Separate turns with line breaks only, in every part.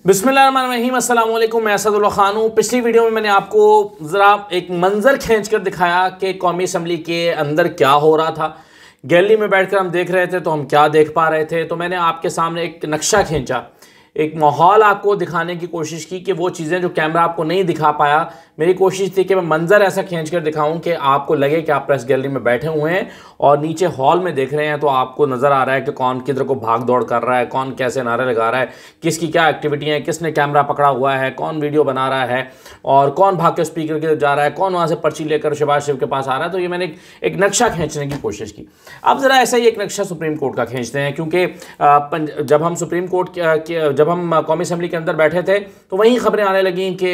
बिस्मिल्लाहिर्रहमानिर्रहीम, अस्सलाम वालेकुम। मैं असदुल्लाह खान हूँ। पिछली वीडियो में मैंने आपको ज़रा एक मंज़र खींच कर दिखाया कि कौमी असम्बली के अंदर क्या हो रहा था। गैलरी में बैठकर हम देख रहे थे तो हम क्या देख पा रहे थे। तो मैंने आपके सामने एक नक्शा खींचा, एक माहौल आपको दिखाने की कोशिश की कि वो चीज़ें जो कैमरा आपको नहीं दिखा पाया, मेरी कोशिश थी कि मैं मंज़र ऐसा खींच कर दिखाऊं कि आपको लगे कि आप प्रेस गैलरी में बैठे हुए हैं और नीचे हॉल में देख रहे हैं। तो आपको नज़र आ रहा है कि कौन किधर को भाग दौड़ कर रहा है, कौन कैसे नारे लगा रहा है, किसकी क्या एक्टिविटी है, किसने कैमरा पकड़ा हुआ है, कौन वीडियो बना रहा है और कौन भाग के स्पीकर के जा रहा है, कौन वहाँ से पर्ची लेकर शहबाज शरीफ के पास आ रहा है। तो ये मैंने एक नक्शा खींचने की कोशिश की। अब ज़रा ऐसा ही एक नक्शा सुप्रीम कोर्ट का खींचते हैं, क्योंकि जब हम सुप्रीम कोर्ट जब हम कौमी असम्बली के अंदर बैठे थे तो वहीं खबरें आने लगी कि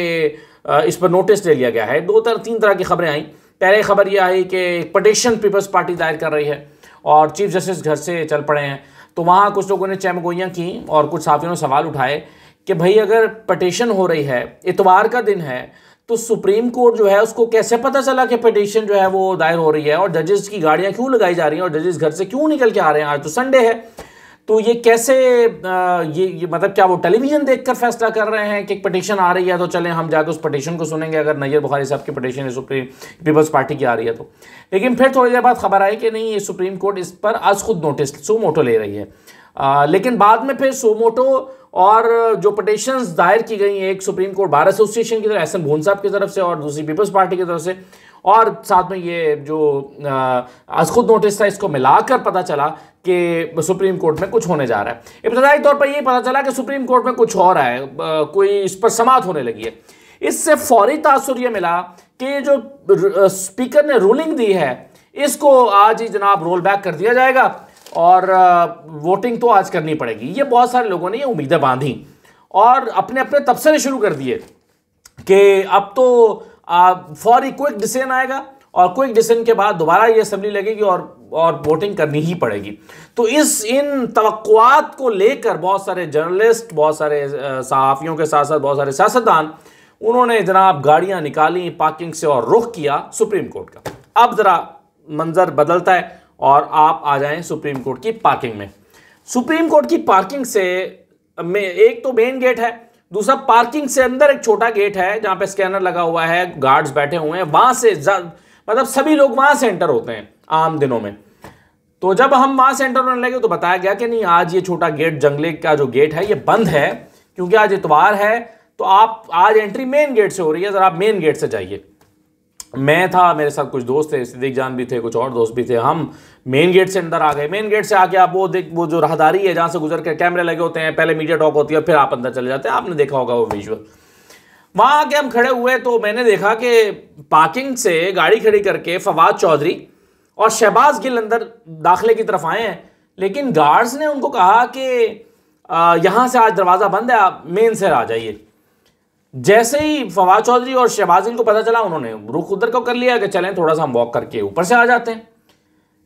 इस पर नोटिस ले लिया गया है। तीन तरह की खबरें आई। पहले खबर यह आई कि पटिशन पीपल्स पार्टी दायर कर रही है और चीफ जस्टिस घर से चल पड़े हैं। तो वहाँ कुछ लोगों ने चहमगोइयाँ की और कुछ साथियों ने सवाल उठाए कि भाई अगर पटिशन हो रही है, इतवार का दिन है, तो सुप्रीम कोर्ट जो है उसको कैसे पता चला कि पटिशन जो है वो दायर हो रही है और जजेस की गाड़ियाँ क्यों लगाई जा रही हैं और जजेस घर से क्यों निकल के आ रहे हैं? आज तो संडे है। तो ये कैसे ये मतलब क्या वो टेलीविज़न देखकर फैसला कर रहे हैं कि एक पटिशन आ रही है तो चलें हम जाकर उस पटिशन को सुनेंगे, अगर नैयर बुखारी साहब की पटिशन सुप्रीम पीपल्स पार्टी की आ रही है तो। लेकिन फिर थोड़ी देर बाद खबर आई कि नहीं, ये सुप्रीम कोर्ट इस पर आज खुद नोटिस सो मोटो ले रही है। लेकिन बाद में फिर सो मोटो और जो पटिशन्स दायर की गई हैं, एक सुप्रीम कोर्ट बार एसोसिएशन की तरफ एहसन भून साहब की तरफ से और दूसरी पीपल्स पार्टी की तरफ से, और साथ में ये जो आज खुद नोटिस था, इसको मिलाकर पता चला कि सुप्रीम कोर्ट में कुछ होने जा रहा है। इब्तदाई तौर पर यह पता चला कि सुप्रीम कोर्ट में कुछ हो रहा है, कोई इस पर समाअत होने लगी है। इससे फौरी तासुर यह मिला कि जो स्पीकर ने रूलिंग दी है इसको आज ही जनाब रोल बैक कर दिया जाएगा और वोटिंग तो आज करनी पड़ेगी। ये बहुत सारे लोगों ने ये उम्मीदें बांधी और अपने अपने तबसरे शुरू कर दिए कि अब तो फौरी क्विक डिसीजन आएगा और क्विक डिसीजन के बाद दोबारा ये असेंबली लगेगी और वोटिंग करनी ही पड़ेगी। तो इन तवक्कुआत को लेकर बहुत सारे जर्नलिस्ट, बहुत सारे सहाफ़ियों के साथ साथ बहुत सारे सियासतदान, उन्होंने जनाब गाड़ियां निकाली पार्किंग से और रुख किया सुप्रीम कोर्ट का। अब ज़रा मंजर बदलता है और आप आ जाएं सुप्रीम कोर्ट की पार्किंग में। सुप्रीम कोर्ट की पार्किंग से में एक तो मेन गेट है, दूसरा पार्किंग से अंदर एक छोटा गेट है जहां पे स्कैनर लगा हुआ है, गार्ड्स बैठे हुए हैं। वहां से मतलब सभी लोग वहां से एंटर होते हैं आम दिनों में। तो जब हम वहां से एंटर होने लगे तो बताया गया कि नहीं, आज ये छोटा गेट, जंगले का जो गेट है, ये बंद है क्योंकि आज इतवार है। तो आप आज एंट्री मेन गेट से हो रही है, जरा आप मेन गेट से जाइए। मैं था, मेरे साथ कुछ दोस्त थे, सिद्दीक जान भी थे, कुछ और दोस्त भी थे। हम मेन गेट से अंदर आ गए। मेन गेट से आके आप वो जो राहदारी है जहां से गुजर के कैमरे लगे होते हैं, पहले मीडिया टॉक होती है, फिर आप अंदर चले जाते हैं। आपने देखा होगा वो विजुअल। वहां आके हम खड़े हुए तो मैंने देखा कि पार्किंग से गाड़ी खड़ी करके फवाद चौधरी और शहबाज गिल अंदर दाखिले की तरफ आए हैं, लेकिन गार्ड्स ने उनको कहा कि यहां से आज दरवाजा बंद है, आप मेन से आ जाइए। जैसे ही फवाद चौधरी और शहबाज गिल को पता चला, उन्होंने रुख उधर को कर लिया कि चलें थोड़ा सा हम वॉक करके ऊपर से आ जाते हैं।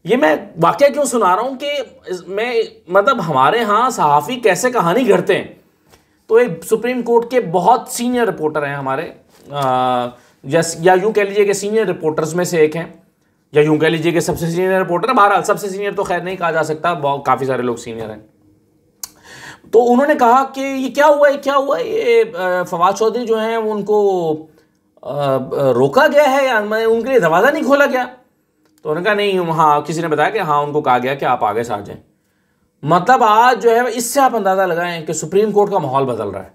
ये मैं वाकया क्यों सुना रहा हूं कि मैं मतलब हमारे यहाँ सहाफ़ी कैसे कहानी घड़ते हैं। तो एक सुप्रीम कोर्ट के बहुत सीनियर रिपोर्टर हैं हमारे, या यूं कह लीजिए कि सीनियर रिपोर्टर्स में से एक हैं, या यूं कह लीजिए कि सबसे सीनियर रिपोर्टर। बहरहाल सबसे सीनियर तो खैर नहीं कहा जा सकता, काफ़ी सारे लोग सीनियर हैं। तो उन्होंने कहा कि ये क्या हुआ, ये फवाद चौधरी जो हैं उनको रोका गया है या उनके लिए दरवाज़ा नहीं खोला गया। तो उन्होंने कहा नहीं, हाँ किसी ने बताया कि हाँ उनको कहा गया कि आप आगे से आ जाएं। मतलब आज जो है इससे आप अंदाज़ा लगाएं कि सुप्रीम कोर्ट का माहौल बदल रहा है।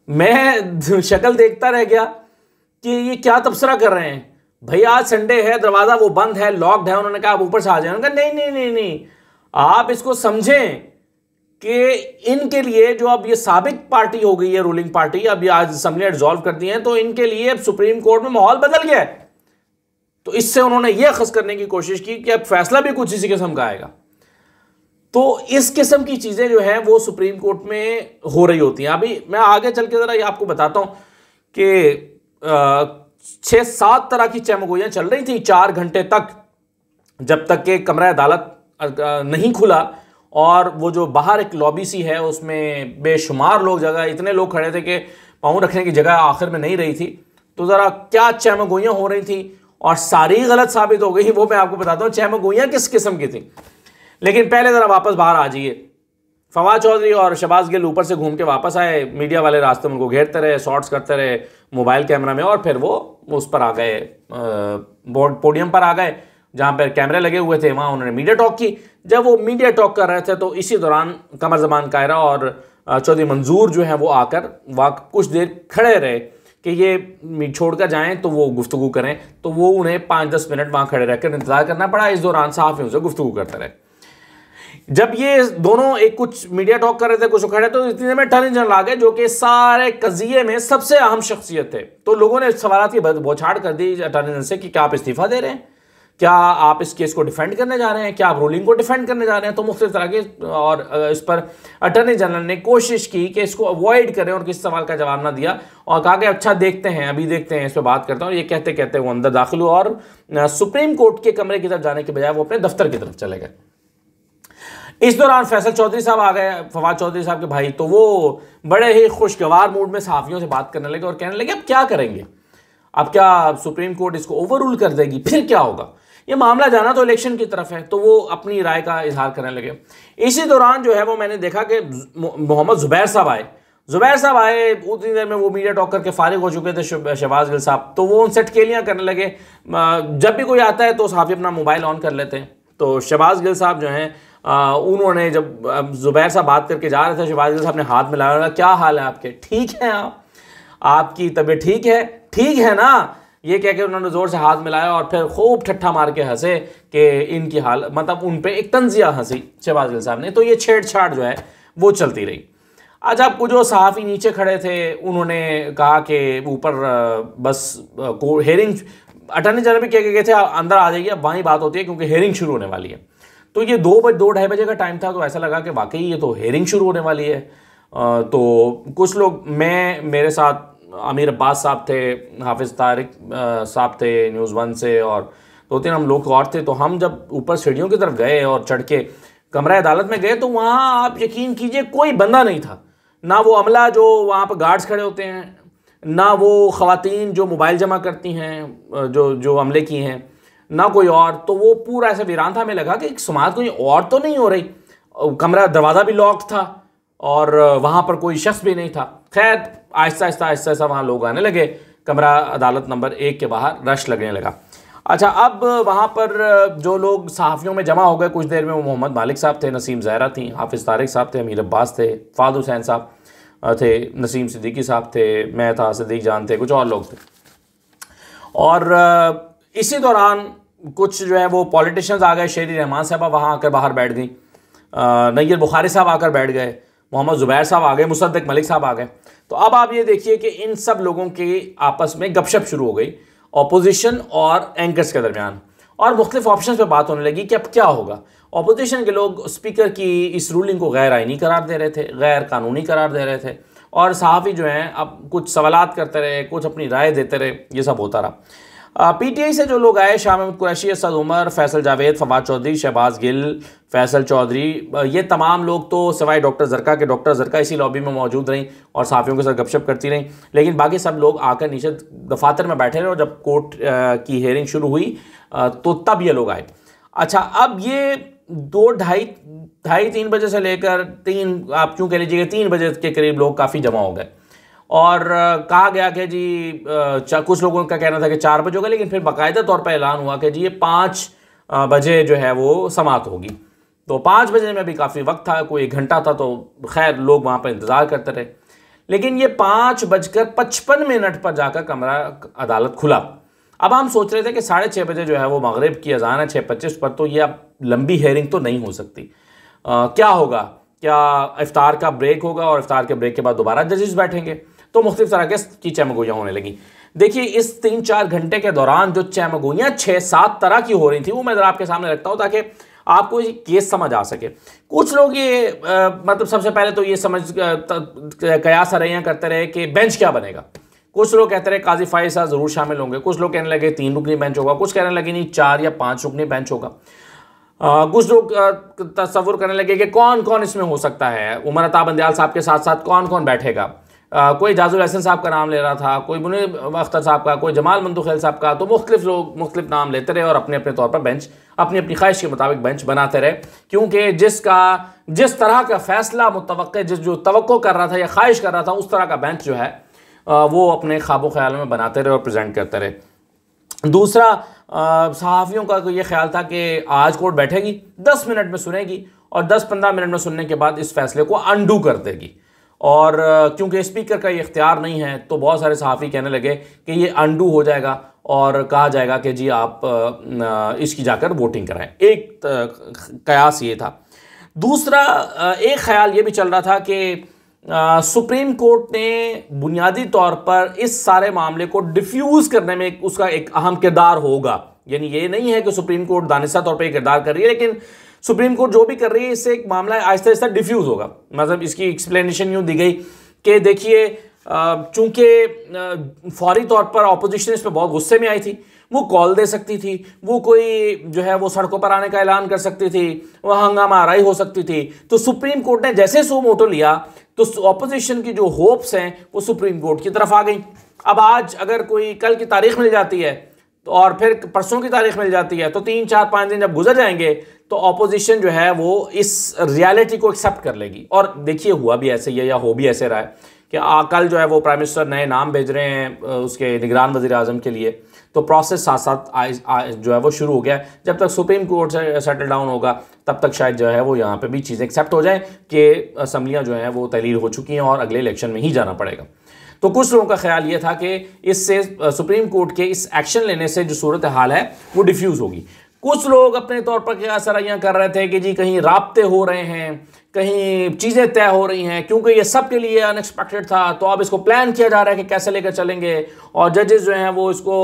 मैं शक्ल देखता रह गया कि ये क्या तबसरा कर रहे हैं। भाई आज संडे है, दरवाज़ा वो बंद है, लॉक्ड है। उन्होंने कहा आप ऊपर से आ जाएं। उन्होंने कहा नहीं, आप इसको समझें कि इनके लिए जो अब ये साबिक पार्टी हो गई है, रूलिंग पार्टी, अब ये आज असेंबली डिसॉल्व कर दी है, तो इनके लिए अब सुप्रीम कोर्ट में माहौल बदल गया है। तो इससे उन्होंने ये अखज़ करने की कोशिश की कि अब फैसला भी कुछ इसी किस्म का आएगा। तो इस किस्म की चीज़ें जो है वो सुप्रीम कोर्ट में हो रही होती हैं। अभी मैं आगे चल के ज़रा ये आपको बताता हूँ कि 6-7 तरह की चहमगोइयाँ चल रही थी 4 घंटे तक, जब तक कि कमरा अदालत नहीं खुला। और वो जो बाहर एक लॉबी सी है उसमें बेशुमार लोग, जगह इतने लोग खड़े थे कि पाँव रखने की जगह आखिर में नहीं रही थी। तो ज़रा क्या चहमगोइयाँ हो रही थी और सारी गलत साबित हो गई, वो मैं आपको बताता हूँ चहमगोइयाँ किस किस्म की थी। लेकिन पहले ज़रा वापस बाहर आ जाइए। फवाद चौधरी और शहबाज गिल ऊपर से घूम के वापस आए, मीडिया वाले रास्ते में उनको घेरते रहे, शॉट्स करते रहे मोबाइल कैमरा में, और फिर वो उस पर आ गए, पोडियम पर आ गए जहाँ पर कैमरे लगे हुए थे, वहाँ उन्होंने मीडिया टॉक की। जब वो मीडिया टॉक कर रहे थे तो इसी दौरान कमर जमान कायरा और चौधरी मंजूर जो हैं वो आकर वहाँ कुछ देर खड़े रहे कि ये छोड़कर जाएं तो वो गुफ्तगू करें, तो वो उन्हें 5-10 मिनट वहाँ खड़े रहकर इंतजार करना पड़ा। इस दौरान सहाफ़ियों से गुफ्तगू करते रहे। जब ये दोनों एक कुछ मीडिया टॉक कर रहे थे, कुछ खड़े, तो इतने में अटॉर्नी जनरल आ गए जो कि सारे कज़िये में सबसे अहम शख्सियत थे। तो लोगों ने सवालात की बौछार कर दी अटॉर्नी जनरल से कि क्या आप इस्तीफ़ा दे रहे हैं, क्या आप इस केस को डिफेंड करने जा रहे हैं, क्या आप रूलिंग को डिफेंड करने जा रहे हैं। तो मुख्तलिफ तरह के, और इस पर अटॉर्नी जनरल ने कोशिश की कि इसको अवॉइड करें और किसी सवाल का जवाब ना दिया, और कहा कि अच्छा देखते हैं, अभी देखते हैं, इस पर बात करता हूँ। ये कहते कहते वो अंदर दाखिल हुआ और सुप्रीम कोर्ट के कमरे की तरफ जाने के बजाय वो अपने दफ्तर की तरफ चले गए। इस दौरान फैसल चौधरी साहब आ गए, फवाद चौधरी साहब के भाई, तो वो बड़े ही खुशगवार मूड में सहाफ़ियों से बात करने लगे और कहने लगे अब क्या करेंगे, अब क्या सुप्रीम कोर्ट इसको ओवर रूल कर देगी, फिर क्या होगा, ये मामला जाना तो इलेक्शन की तरफ है। तो वो अपनी राय का इजहार करने लगे। इसी दौरान जो है वो मैंने देखा कि मोहम्मद ज़ुबैर साहब आए, उतनी देर में वो मीडिया टॉक करके फारिग हो चुके थे शहबाज गिल साहब, तो वो उनसे टकेलियाँ करने लगे। जब भी कोई आता है तो सहाफ़ी अपना मोबाइल ऑन कर लेते हैं। तो शहबाज गिल साहब जो हैं उन्होंने, जब ज़ुबैर साहब बात करके जा रहे थे, शहबाज गिल साहब ने हाथ मिलाया, क्या हाल है आपके, ठीक है आप, आपकी तबीयत ठीक है ना, ये कह के उन्होंने ज़ोर से हाथ मिलाया और फिर खूब ठट्ठा मार के हंसे कि इनकी हाल, मतलब उन पे एक तंजिया हंसी शहबाज गिल साहब ने। तो ये छेड़छाड़ जो है वो चलती रही। अच्छा, आपको जो सहाफ़ी नीचे खड़े थे उन्होंने कहा कि ऊपर बस हेयरिंग, अटॉर्नी जनरल भी कह गए थे अंदर आ जाइए, अब वहीं बात होती है क्योंकि हेयरिंग शुरू होने वाली है। तो ये 2-2:30 बजे का टाइम था, तो ऐसा लगा कि वाकई ये तो हेयरिंग शुरू होने वाली है। तो कुछ लोग, मेरे साथ आमिर अब्बास साहब थे, हाफिज़ तारिक साहब थे न्यूज़ 1 से, और 2-3 हम लोग और थे। तो हम जब ऊपर सीढ़ियों की तरफ गए और चढ़ के कमरा अदालत में गए तो वहाँ आप यकीन कीजिए कोई बंदा नहीं था, ना वो अमला जो वहाँ पर गार्ड्स खड़े होते हैं, ना वो ख़वातीन जो मोबाइल जमा करती हैं जो अमले की हैं, ना कोई और। तो वो पूरा ऐसा वीरान था, हमें लगा कि समात कोई और तो नहीं हो रही। कमरा दरवाज़ा भी लॉक था और वहाँ पर कोई शख्स भी नहीं था। खैर आहिस्ता आहिस्ता वहाँ लोग आने लगे। कमरा अदालत नंबर 1 के बाहर रश लगने लगा। अच्छा, अब वहाँ पर जो लोग सहाफ़ियों में जमा हो गए कुछ देर में, वो मोहम्मद मालिक साहब थे, नसीम ज़हरा थी, हाफिज़ तारिक साहब थे, अमीर अब्बास थे, फ़ाद हुसैन साहब थे, नसीम सिद्दीकी साहब थे, मैं था, सिद्दीक जान थे, कुछ और लोग थे। और इसी दौरान कुछ जो है वो पॉलिटिशियंस आ गए। शेरी रहमान साहब वहाँ आकर बाहर बैठ गई, नैयर बुखारी साहब आकर बैठ गए, मोहम्मद ज़ुबैर साहब आ गए, मुसद्दिक मलिक साहब आ गए। तो अब आप ये देखिए कि इन सब लोगों की आपस में गपशप शुरू हो गई ऑपोजिशन और एंकर्स के दरमियान, और मुख्तलिफ ऑप्शन पे बात होने लगी कि अब क्या होगा। ऑपोजिशन के लोग स्पीकर की इस रूलिंग को गैर आइनी करार दे रहे थे, गैर कानूनी करार दे रहे थे, और सहाफ़ी जो हैं अब कुछ सवालात करते रहे, कुछ अपनी राय देते रहे, ये सब होता रहा। पीटीआई से जो लोग आए, शाह महमूद कुरैशी, असद उमर, फैसल जावेद, फवाद चौधरी, शहबाज गिल, फैसल चौधरी, ये तमाम लोग तो सिवाय डॉक्टर ज़रका के, डॉक्टर ज़रका इसी लॉबी में मौजूद रहीं और सहाफ़ियों के साथ गपशप करती रहीं, लेकिन बाकी सब लोग आकर नीचे दफातर में बैठे रहे। और जब कोर्ट की हेयरिंग शुरू हुई तो तब ये लोग आए। अच्छा, अब ये 2-2:30-3 बजे से लेकर 3, आप क्यों कह लीजिएगा 3 बजे के करीब लोग काफ़ी जमा हो गए, और कहा गया कि जी कुछ लोगों का कहना था कि 4 बजे होगा, लेकिन फिर बाकायदा तौर पर ऐलान हुआ कि जी ये 5 बजे जो है वो समाप्त होगी। तो 5 बजे में भी काफ़ी वक्त था, कोई 1 घंटा था, तो खैर लोग वहाँ पर इंतज़ार करते रहे। लेकिन ये 5:55 पर जाकर कमरा अदालत खुला। अब हम सोच रहे थे कि 6:30 बजे जो है वो मगरिब की अजान है 6:25 पर, तो ये अब लंबी हेयरिंग तो नहीं हो सकती। क्या होगा, क्या इफ्तार का ब्रेक होगा और इफ्तार के ब्रेक के बाद दोबारा जजेस बैठेंगे? तो मुख्तलिफ तरह की चमगोइयाँ होने लगी। देखिए, इस 3-4 घंटे के दौरान जो चमगोइयाँ 6-7 तरह की हो रही थी, वो मैं ज़रा आपके सामने रखता हूँ ताकि आपको ये केस समझ आ सके। कुछ लोग ये मतलब सबसे पहले तो ये समझ कयास रैयाँ करते रहे कि बेंच क्या बनेगा। कुछ लोग कहते रहे काजी फाइज साहब ज़रूर शामिल होंगे, कुछ लोग कहने लगे 3 रुकनी बेंच होगा, कुछ कहने लगे नहीं 4 या 5 रुकनी बेंच होगा। कुछ लोग तस्वुर करने लगे कि कौन कौन इसमें हो सकता है, उमर अता बंदयाल साहब के साथ साथ कौन कौन बैठेगा। कोई जाजुल हसन साहब का नाम ले रहा था, कोई मुनीर अख्तर साहब का, कोई जमाल मंदुखेल साहब का, तो मुख्तलिफ लोग मुख्तलिफ नाम लेते रहे और अपने अपने तौर पर बेंच अपनी अपनी ख्वाहिश के मुताबिक बेंच बनाते रहे, क्योंकि जिस तरह का फैसला मुतवक्के जो तवक्को कर रहा था या ख्वाहिश कर रहा था, उस तरह का बेंच जो है वो अपने ख्वाबों ख्यालों में बनाते रहे और प्रेजेंट करते रहे। दूसरा, सहाफ़ियों का ये ख्याल था कि आज कोर्ट बैठेगी, 10 मिनट में सुनेगी और 10-15 मिनट में सुनने के बाद इस फैसले को अनडू कर देगी। और क्योंकि स्पीकर का ये इख्तियार नहीं है, तो बहुत सारे सहाफ़ी कहने लगे कि ये अनडू हो जाएगा और कहा जाएगा कि जी आप इसकी जाकर वोटिंग कराएं। एक कयास ये था। दूसरा, एक ख्याल ये भी चल रहा था कि सुप्रीम कोर्ट ने बुनियादी तौर पर इस सारे मामले को डिफ्यूज़ करने में उसका एक अहम किरदार होगा। यानी ये नहीं है कि सुप्रीम कोर्ट दानिशा तौर पर किरदार कर रही है, लेकिन सुप्रीम कोर्ट जो भी कर रही है इससे एक मामला आहिस्ता आहिस्ता डिफ्यूज़ होगा। मतलब इसकी एक्सप्लेनेशन यूँ दी गई कि देखिए, चूँकि फौरी तौर पर अपोजिशन इस पर बहुत गुस्से में आई थी, वो कॉल दे सकती थी, वो कोई जो है वो सड़कों पर आने का ऐलान कर सकती थी, वह हंगामा आराई हो सकती थी। तो सुप्रीम कोर्ट ने जैसे सो मोटो लिया तो अपोजिशन की जो होप्स हैं वो सुप्रीम कोर्ट की तरफ आ गई। अब आज अगर कोई कल की तारीख मिल जाती है तो और फिर परसों की तारीख मिल जाती है, तो 3-4-5 दिन जब गुजर जाएंगे तो अपोजिशन जो है वो इस रियलिटी को एक्सेप्ट कर लेगी। और देखिए, हुआ भी ऐसे ही है या हो भी ऐसे रहा है कि कल जो है वो प्राइम मिनिस्टर नए नाम भेज रहे हैं उसके निगरान वज़ीर आज़म के लिए, तो प्रोसेस साथ साथ जो है वो शुरू हो गया है। जब तक सुप्रीम कोर्ट से सेटल डाउन होगा तब तक शायद जो है वो यहाँ पे भी चीज़ें एक्सेप्ट हो जाएं कि असम्बलियाँ जो हैं वो तहलील हो चुकी हैं और अगले इलेक्शन में ही जाना पड़ेगा। तो कुछ लोगों का ख्याल ये था कि इससे सुप्रीम कोर्ट के इस एक्शन लेने से जो सूरत हाल है वो डिफ्यूज़ होगी। कुछ लोग अपने तौर पर क्या सराहियाँ कर रहे थे कि जी कहीं राब्ते हो रहे हैं, कहीं चीज़ें तय हो रही हैं, क्योंकि ये सब के लिए अनएक्सपेक्टेड था, तो अब इसको प्लान किया जा रहा है कि कैसे लेकर चलेंगे, और जजेस जो हैं वो इसको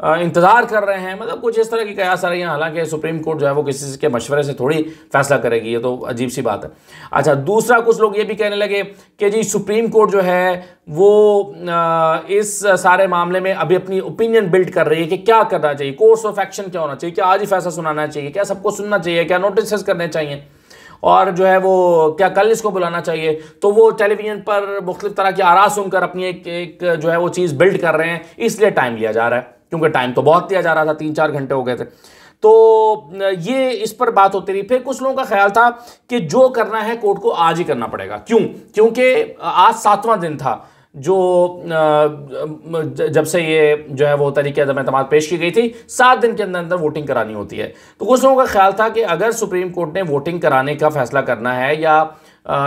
इंतज़ार कर रहे हैं। मतलब कुछ इस तरह की कयास आ रही हैं। हालांकि सुप्रीम कोर्ट जो है वो किसी के मशवरे से थोड़ी फैसला करेगी, ये तो अजीब सी बात है। अच्छा, दूसरा, कुछ लोग ये भी कहने लगे कि जी सुप्रीम कोर्ट जो है वो इस सारे मामले में अभी अपनी ओपिनियन बिल्ड कर रही है कि क्या करना चाहिए, कोर्स ऑफ एक्शन क्या होना चाहिए, क्या आज ही फैसला सुनाना चाहिए, क्या सबको सुनना चाहिए, क्या नोटिस करने चाहिए, और जो है वो क्या कल इसको बुलाना चाहिए। तो वो टेलीविजन पर मुख्तलिफ तरह की आरा सुनकर अपनी एक जो है वो चीज़ बिल्ड कर रहे हैं, इसलिए टाइम लिया जा रहा है, क्योंकि टाइम तो बहुत लिया जा रहा था, 3-4 घंटे हो गए थे। तो ये इस पर बात होती रही। फिर कुछ लोगों का ख्याल था कि जो करना है कोर्ट को आज ही करना पड़ेगा। क्योंकि आज 7वां दिन था जो जब से ये जो है वो तरीके एतमाद पेश की गई थी, 7 दिन के अंदर अंदर वोटिंग करानी होती है। तो कुछ लोगों का ख्याल था कि अगर सुप्रीम कोर्ट ने वोटिंग कराने का फैसला करना है या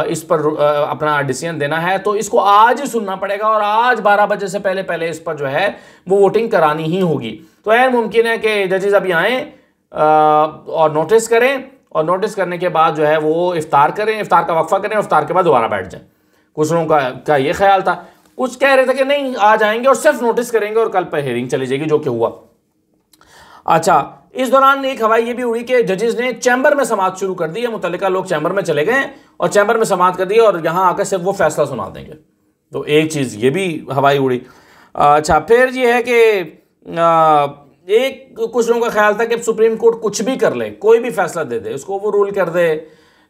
इस पर अपना डिसीजन देना है तो इसको आज ही सुनना पड़ेगा और आज 12 बजे से पहले इस पर जो है वो वोटिंग करानी ही होगी। तो ऐन मुमकिन है कि जजेस अभी आएँ और नोटिस करें, और नोटिस करने के बाद जो है वो इफ्तार करें, इफ्तार का वक्फा करें, इफ्तार के बाद दोबारा बैठ जाएं। कुछ लोगों का ये ख्याल था। कुछ कह रहे थे कि नहीं, आ जाएंगे और सिर्फ नोटिस करेंगे और कल पर हेयरिंग चली जाएगी, जो कि हुआ। अच्छा, इस दौरान एक हवाई ये भी उड़ी कि जजेस ने चैम्बर में समाअत शुरू कर दी है। मुतल्लिका लोग चैम्बर में चले गए और चैम्बर में समाअत कर दी और यहाँ आकर सिर्फ वो फैसला सुना देंगे। तो एक चीज़ ये भी हवाई उड़ी। अच्छा, फिर ये है कि कुछ लोगों का ख्याल था कि सुप्रीम कोर्ट कुछ भी कर ले, कोई भी फैसला दे दे, उसको वो रूल कर दे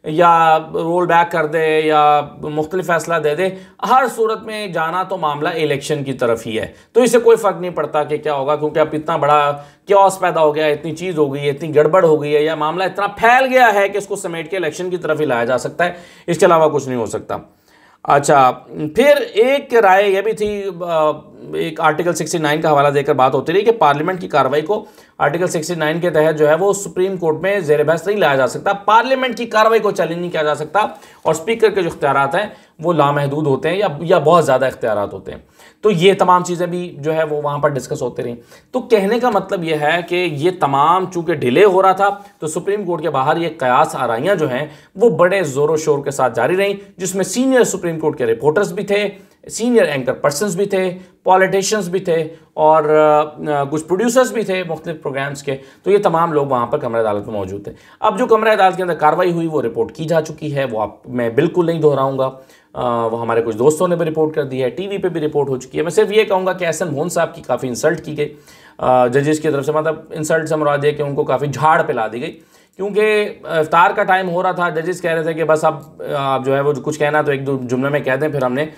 या रोल बैक कर दे या मुख्तलिफ फैसला दे दे, हर सूरत में जाना तो मामला इलेक्शन की तरफ ही है। तो इससे कोई फ़र्क नहीं पड़ता कि क्या होगा, क्योंकि अब इतना बड़ा क्योस पैदा हो गया है, इतनी चीज़ हो गई है, इतनी गड़बड़ हो गई है, या मामला इतना फैल गया है कि इसको समेट के इलेक्शन की तरफ ही लाया जा सकता है, इसके अलावा कुछ नहीं हो सकता। अच्छा, फिर एक राय यह भी थी, एक आर्टिकल 69 का हवाला देकर बात होती रही कि पार्लियामेंट की कार्रवाई को आर्टिकल 69 के तहत जो है वो सुप्रीम कोर्ट में ज़ेर बहस नहीं लाया जा सकता, पार्लियामेंट की कार्रवाई को चैलेंज नहीं किया जा सकता, और स्पीकर के जो इख्तियारात हैं वो लामहदूद होते हैं या बहुत ज़्यादा इख्तियारात होते हैं। तो ये तमाम चीज़ें भी जो है वो वहाँ पर डिस्कस होती रही। तो कहने का मतलब ये है कि ये तमाम चूँकि डिले हो रहा था, तो सुप्रीम कोर्ट के बाहर ये कयास आराइयाँ जो हैं वो बड़े ज़ोरों शोर के साथ जारी रहीं, जिसमें सीनियर सुप्रीम कोर्ट के रिपोर्टर्स भी थे, सीनियर एंकर पर्सनस भी थे, पॉलिटिशियंस भी थे, और कुछ प्रोड्यूसर्स भी थे मुख्तलिफ प्रोग्राम्स के। तो ये तमाम लोग वहाँ पर कमरा अदालत में मौजूद थे। अब जो कमरा अदालत के अंदर कार्रवाई हुई वो रिपोर्ट की जा चुकी है, वो मैं बिल्कुल नहीं दोहराऊँगा। वो हमारे कुछ दोस्तों ने भी रिपोर्ट कर दी है, टीवी पे भी रिपोर्ट हो चुकी है। मैं सिर्फ ये कहूँगा कि एहसन मोहन साहब की काफ़ी इंसल्ट की गई जजेस की तरफ से। मतलब इंसल्ट से मुराद है कि उनको काफ़ी झाड़ पिला दी गई क्योंकि इफ्तार का टाइम हो रहा था। जजेस कह रहे थे कि बस अब आप जो है वो कुछ कहना तो एक दो जुमले में कह दें। फिर हमने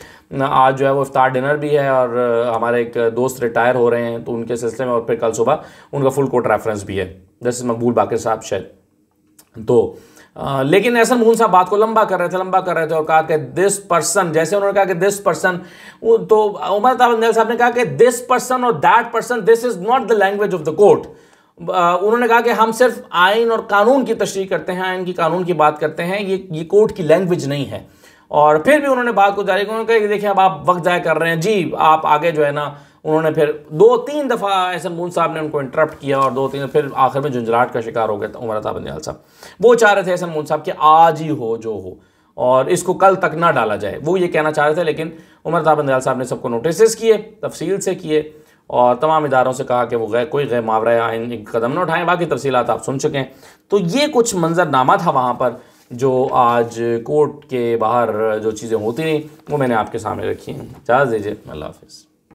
आज जो है वो इफ्तार डिनर भी है और हमारे एक दोस्त रिटायर हो रहे हैं तो उनके सिलसिले में, और फिर कल सुबह उनका फुल कोर्ट रेफरेंस भी है, जस्टिस मकबूल बाकर साहब शायद। तो लेकिन एहसन मून साहब बात को लंबा कर रहे थे और कहा कि दिस पर्सन, जैसे उन्होंने कहा कि दिस पर्सन, तो उमर अता बंदेल साहब ने कहा कि दिस पर्सन और that person, this is not the language of the court. उन्होंने कहा कि हम सिर्फ आइन और कानून की तशरीह करते हैं, आइन की कानून की बात करते हैं, ये कोर्ट की लैंग्वेज नहीं है। और फिर भी उन्होंने बात को जारी किया, उन्होंने कहा कि देखिए अब आप वक्त ज़ाया कर रहे हैं जी, आप आगे जो है ना। उन्होंने फिर 2-3 दफ़ा एहसन मून साहब ने उनको इंटरप्ट किया और 2-3 फिर आखिर में झुंझलाहट का शिकार हो गया था उमर अता बंदेल साहब। वो चाह रहे थे एहसन मून साहब कि आज ही हो जो हो और इसको कल तक ना डाला जाए, वो ये कहना चाह रहे थे। लेकिन उमर अता बंदेल साहब ने सबको नोटिस किए, तफसील से किए और तमाम इदारों से कहा कि वो कोई गैर मावरा आइन कदम न उठाएं। बाकी तफसीलात आप सुन चुके हैं। तो ये कुछ मंजरनामा था वहाँ पर जो आज कोर्ट के बाहर जो चीज़ें होती रहीं वो मैंने आपके सामने रखी हैं। इजाज़त दीजिए, अल्लाह हाफ़िज़।